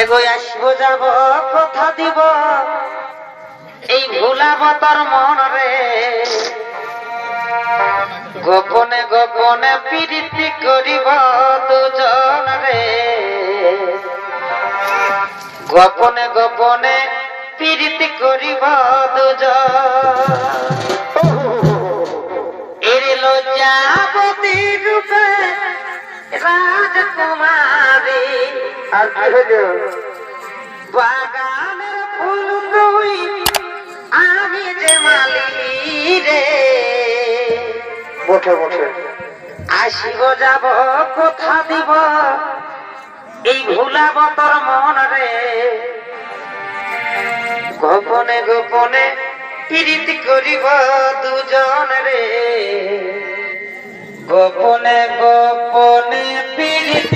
এগোয় আসবো যাব কথা দিব এই ভুলাব তোর মন রে গোপনে গোপনে প্রীতি করিব দুজন রে গোপনে গোপনে প্রীতি করিব দুজন এর লজ্জাবতী রূপে রাজকুমারী আর কি হলো বাগানের ফুল তুই আমি যে মালি রে বসে বসে আসিব যাব কথা দিব এই ভুলাব তোর মন রে গোপনে গোপনে প্রীতি করিব দুজন রে গোপনে গোপনে প্রীতি